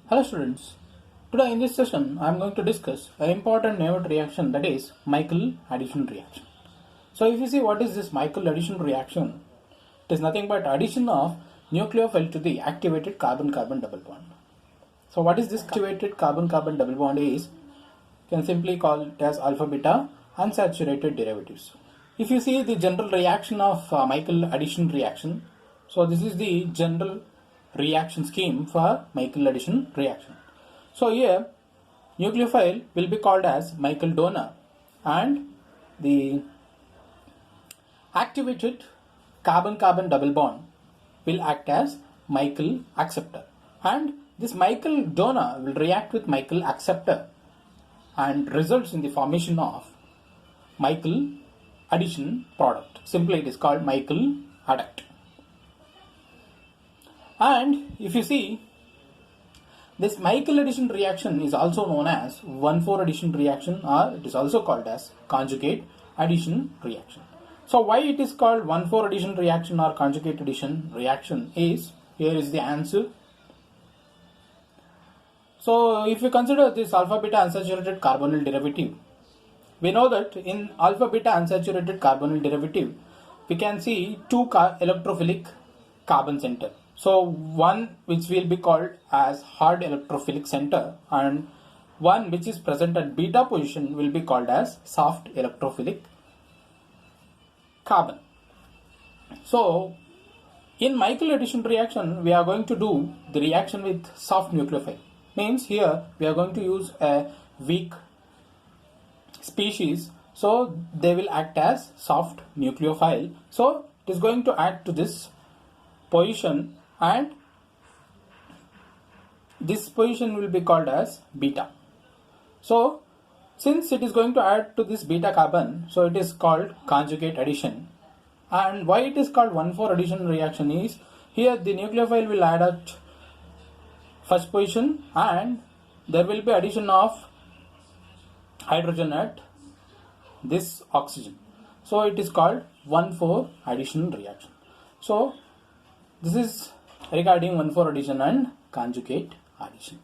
Hello students, today in this session I am going to discuss an important Newton reaction, that is Michael addition reaction. So if you see what is this Michael addition reaction, it is nothing but addition of nucleophile to the activated carbon-carbon double bond. So what is this activated carbon-carbon double bond is, you can simply call it as alpha-beta unsaturated derivatives. If you see the general reaction of Michael addition reaction, so this is the general reaction scheme for Michael addition reaction. So here nucleophile will be called as Michael donor and the activated carbon-carbon double bond will act as Michael acceptor, and this Michael donor will react with Michael acceptor and results in the formation of Michael addition product. Simply it is called Michael adduct. And if you see, this Michael addition reaction is also known as 1,4 addition reaction, or it is also called as conjugate addition reaction. So why it is called 1,4 addition reaction or conjugate addition reaction is, here is the answer. So if you consider this alpha beta unsaturated carbonyl derivative, we know that in alpha beta unsaturated carbonyl derivative we can see two electrophilic carbon center. So one which will be called as hard electrophilic center and one which is present at beta position will be called as soft electrophilic carbon. So in Michael addition reaction we are going to do the reaction with soft nucleophile. Means here we are going to use a weak species, so they will act as soft nucleophile. So it is going to add to this position and this position will be called as beta. So since it is going to add to this beta carbon, so it is called conjugate addition. And why it is called 1,4 addition reaction is, here the nucleophile will add at first position and there will be addition of hydrogen at this oxygen. So it is called 1,4 addition reaction. So this is regarding 1,4 addition and conjugate addition.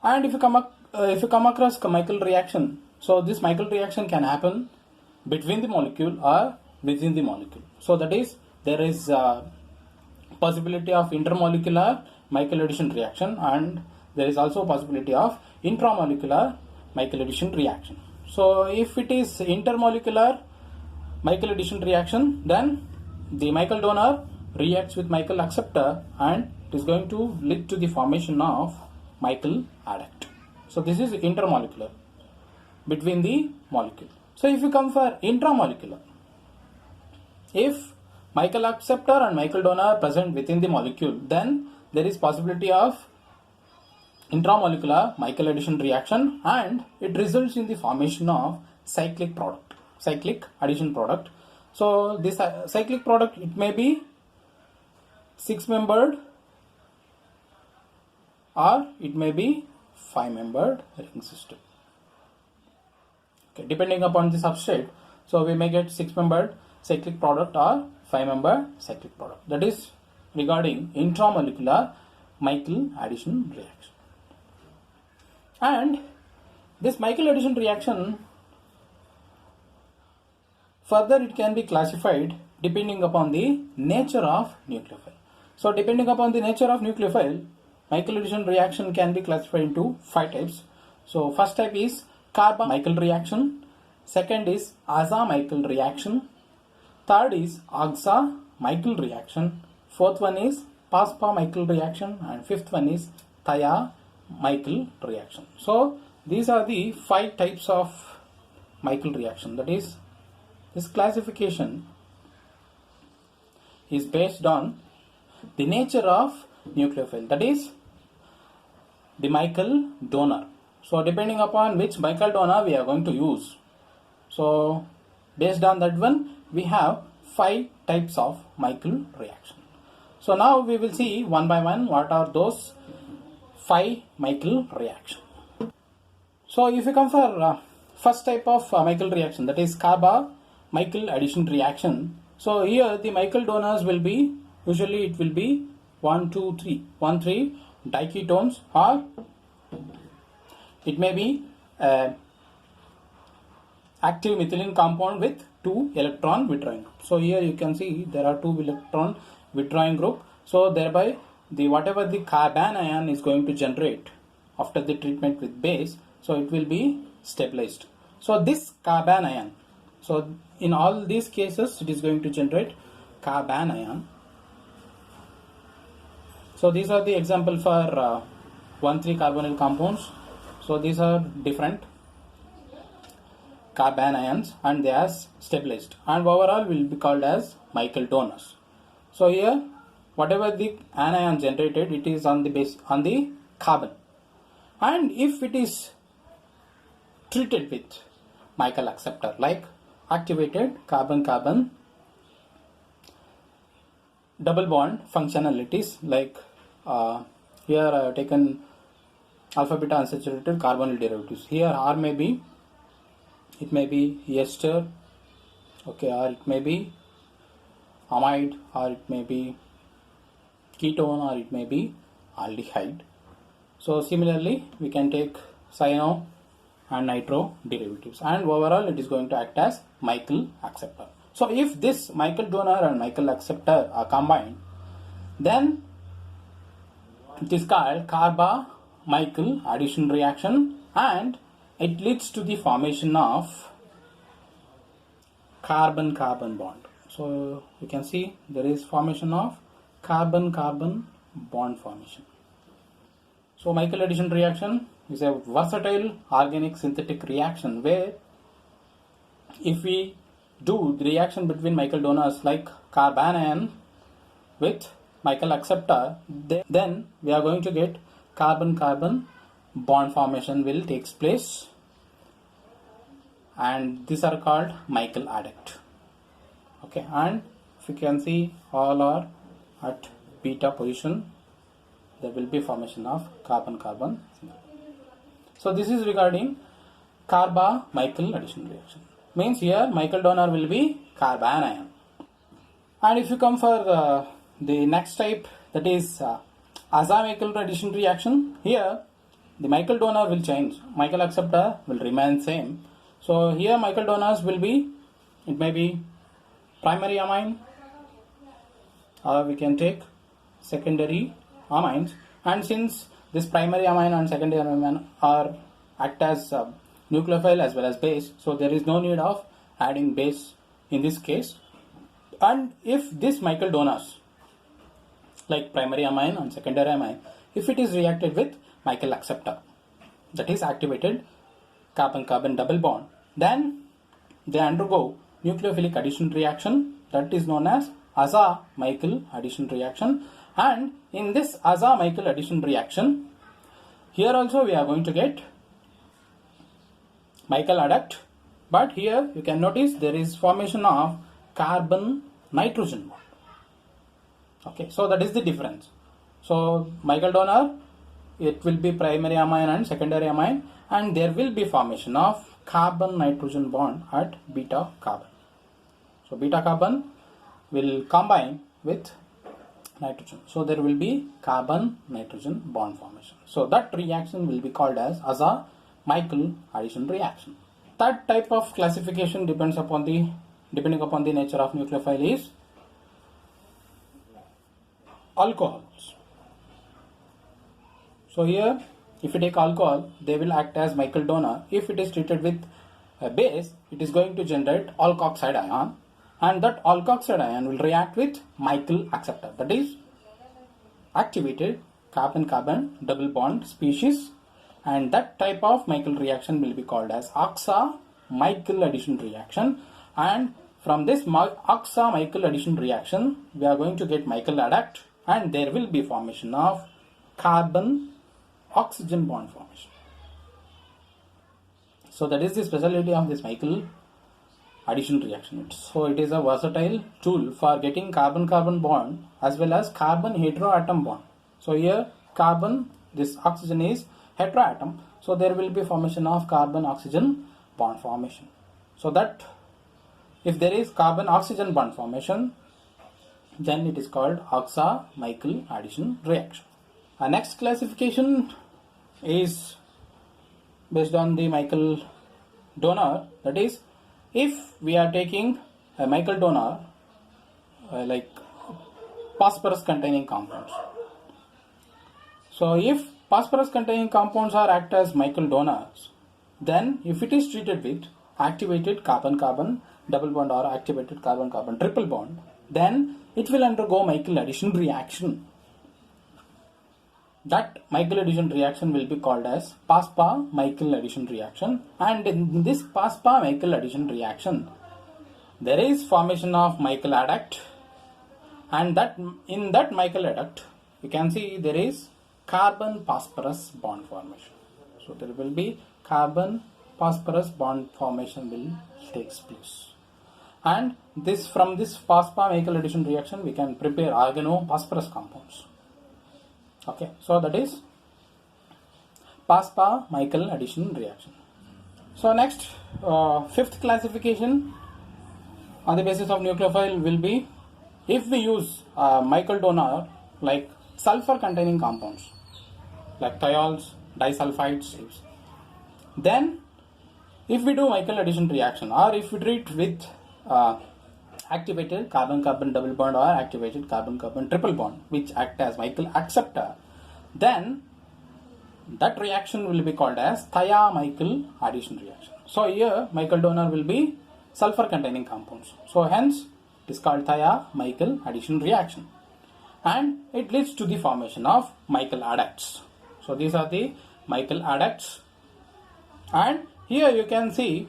And if you come across Michael reaction, so this Michael reaction can happen between the molecule or within the molecule. So that is, there is possibility of intermolecular Michael addition reaction and there is also possibility of intramolecular Michael addition reaction. So if it is intermolecular Michael addition reaction, then the Michael donor reacts with Michael acceptor and it is going to lead to the formation of Michael adduct. So this is intermolecular between the molecule. So if you come for intramolecular, if Michael acceptor and Michael donor are present within the molecule, then there is possibility of intramolecular Michael addition reaction and it results in the formation of cyclic product, cyclic addition product. So this cyclic product, it may be 6-membered or it may be 5-membered ring system. Okay, depending upon the substrate, so we may get 6-membered cyclic product or 5-membered cyclic product. That is regarding intramolecular Michael addition reaction. And this Michael addition reaction, further it can be classified depending upon the nature of nucleophile. So depending upon the nature of nucleophile, Michael addition reaction can be classified into 5 types. So first type is carba-Michael reaction, second is aza-Michael reaction, third is oxa-Michael reaction, fourth one is paspa-Michael reaction and fifth one is thia-Michael reaction. So these are the 5 types of Michael reaction. That is, this classification is based on the nature of nucleophile, that is the Michael donor. So depending upon which Michael donor we are going to use, so based on that one we have 5 types of Michael reaction. So now we will see one by one what are those 5 Michael reaction. So if you come for first type of Michael reaction, that is carba-Michael addition reaction. So here the Michael donors will be, usually it will be 1, 2, 3, 1, 3, diketones, or it may be active methylene compound with 2 electron withdrawing group. So here you can see there are 2 electron withdrawing group. So thereby whatever the carbon ion is going to generate after the treatment with base, so it will be stabilized. So this carbon ion, so in all these cases it is going to generate carbon ion. So these are the example for 1,3-carbonyl compounds. So these are different carbon ions and they are stabilized, and overall will be called as Michael donors. So here whatever the anion generated, it is on the base on the carbon, and if it is treated with Michael acceptor like activated carbon-carbon double bond functionalities, like here I have taken alpha beta unsaturated carbonyl derivatives. Here R may be, it may be ester, okay, or it may be amide, or it may be ketone, or it may be aldehyde. So similarly we can take cyano and nitro derivatives, and overall it is going to act as Michael acceptor. So if this Michael donor and Michael acceptor are combined, then it is called Carba-Michael addition reaction, and it leads to the formation of carbon-carbon bond. So you can see there is formation of carbon-carbon bond formation. So Michael addition reaction is a versatile organic synthetic reaction where if we do the reaction between Michael donors like carbon ion with Michael acceptor, then we are going to get carbon-carbon bond formation will takes place, and these are called Michael adduct. Okay, and if you can see all are at beta position, there will be formation of carbon-carbon. So this is regarding Carba-Michael addition reaction. Means here Michael donor will be carbon ion. And if you come for the next type, that is Aza-Michael addition reaction, here the Michael donor will change, Michael acceptor will remain same. So here Michael donors will be, it may be primary amine, or we can take secondary amines, and since this primary amine and secondary amine are act as nucleophile as well as base, so there is no need of adding base in this case. And if this Michael donors like primary amine and secondary amine, if it is reacted with Michael acceptor, that is activated carbon-carbon double bond, then they undergo nucleophilic addition reaction, that is known as Aza-Michael addition reaction. And in this Aza-Michael addition reaction, here also we are going to get Michael adduct, but here you can notice there is formation of carbon-nitrogen bond. Okay, so that is the difference. So Michael donor, it will be primary amine and secondary amine, and there will be formation of carbon-nitrogen bond at beta carbon. So beta carbon will combine with nitrogen, so there will be carbon-nitrogen bond formation. So that reaction will be called as Aza-Michael addition reaction. Third type of classification depending upon the nature of nucleophile is alcohols. So here if you take alcohol, they will act as Michael donor. If it is treated with a base, it is going to generate alkoxide ion, and that alkoxide ion will react with Michael acceptor, that is activated carbon-carbon double bond species, and that type of Michael reaction will be called as Oxa-Michael addition reaction. And from this Oxa-Michael addition reaction, we are going to get Michael adduct, and there will be formation of carbon-oxygen bond formation. So that is the specialty of this Michael addition reaction. So it is a versatile tool for getting carbon-carbon bond as well as carbon heteroatom bond. So here carbon, this oxygen is heteroatom, so there will be formation of carbon-oxygen bond formation. So that if there is carbon-oxygen bond formation, then it is called Oxa-Michael addition reaction. Our next classification is based on the Michael donor. That is, if we are taking a Michael donor like phosphorus containing compounds. So if phosphorus containing compounds are act as Michael donors, then if it is treated with activated carbon-carbon double bond or activated carbon-carbon triple bond, then it will undergo Michael addition reaction. That Michael addition reaction will be called as PASPA Michael addition reaction, and in this PASPA Michael addition reaction there is formation of Michael adduct, and that in that Michael adduct you can see there is carbon phosphorus bond formation. So there will be carbon phosphorus bond formation will takes place, and this from this PASPA Michael addition reaction we can prepare organophosphorus compounds. Okay, so that is PASPA Michael addition reaction. So next, fifth classification on the basis of nucleophile will be, if we use Michael donor like sulfur containing compounds like thiols, disulfides, then if we do Michael addition reaction, or if we treat with activated carbon-carbon double bond or activated carbon-carbon triple bond which act as Michael acceptor, then that reaction will be called as Thia-Michael addition reaction. So here Michael donor will be sulfur containing compounds. So hence it is called Thia-Michael addition reaction, and it leads to the formation of Michael adducts. So these are the Michael adducts, and here you can see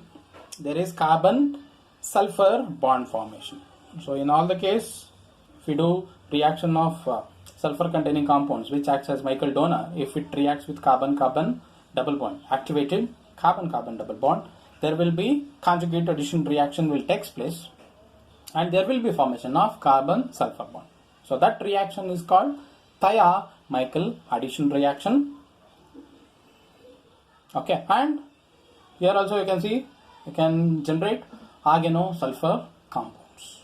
there is carbon sulfur bond formation. So in all the case, if we do reaction of sulfur containing compounds which acts as Michael donor, if it reacts with carbon-carbon double bond, activated carbon-carbon double bond, there will be conjugate addition reaction will takes place, and there will be formation of carbon sulfur bond. So that reaction is called Thia-Michael addition reaction. Okay, and here also you can see you can generate organosulfur compounds.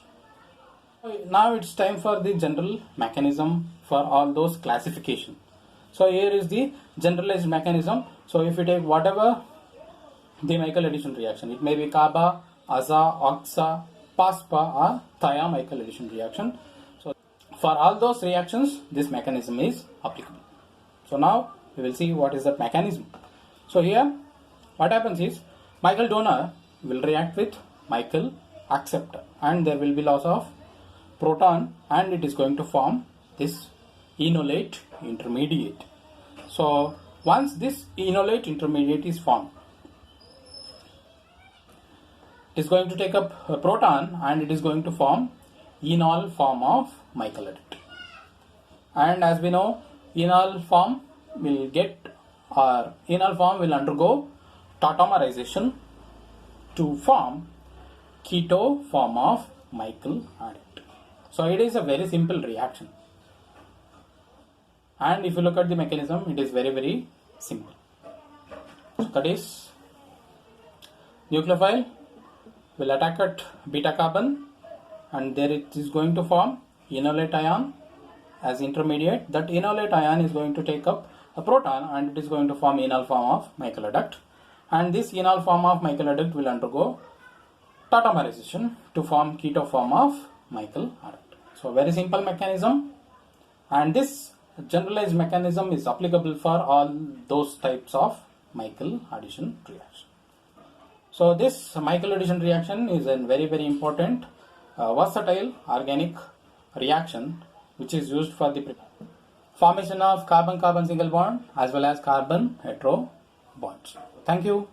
Now it's time for the general mechanism for all those classification. So here is the generalized mechanism. So if you take whatever the Michael addition reaction, it may be Kaba, Aza, Oxa, PASPA or Thia-Michael addition reaction. So for all those reactions this mechanism is applicable. So now we will see what is that mechanism. So here what happens is Michael donor will react with Michael acceptor, and there will be loss of proton, and it is going to form this enolate intermediate. So once this enolate intermediate is formed, it is going to take up a proton and it is going to form enol form of Michael adduct. And as we know, enol form will undergo tautomerization to form keto form of Michael adduct. So it is a very simple reaction, and if you look at the mechanism, it is very, very simple. That is, nucleophile will attack at beta carbon, and there it is going to form enolate ion as intermediate. That enolate ion is going to take up a proton and it is going to form enol form of Michael adduct, and this enol form of Michael adduct will undergo tautomerization to form keto form of Michael adduct. So very simple mechanism, and this generalized mechanism is applicable for all those types of Michael addition reaction. So this Michael addition reaction is a very, very important versatile organic reaction which is used for the formation of carbon-carbon single bond as well as carbon hetero bonds. Thank you.